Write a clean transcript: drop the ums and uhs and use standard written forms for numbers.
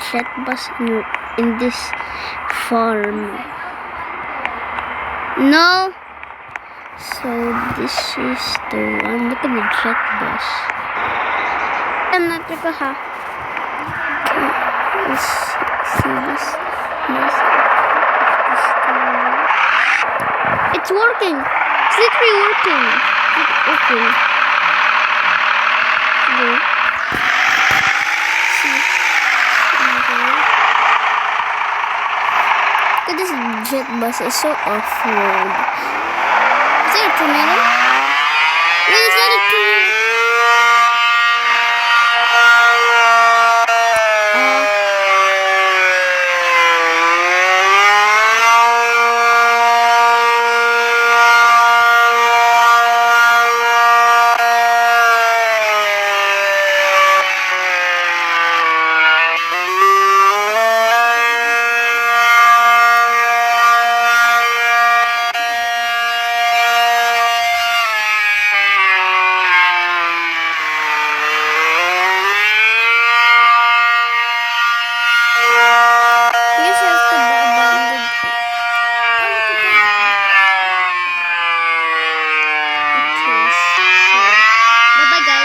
jet bus in this farm. No. So this is the one. Look at the jet bus. I'm not gonna ha. Let's see this. It's working. It's literally working. It's open. See. Look at this jet bus. It's so off-road. Is it a tornado? Wait, it's not a tornado.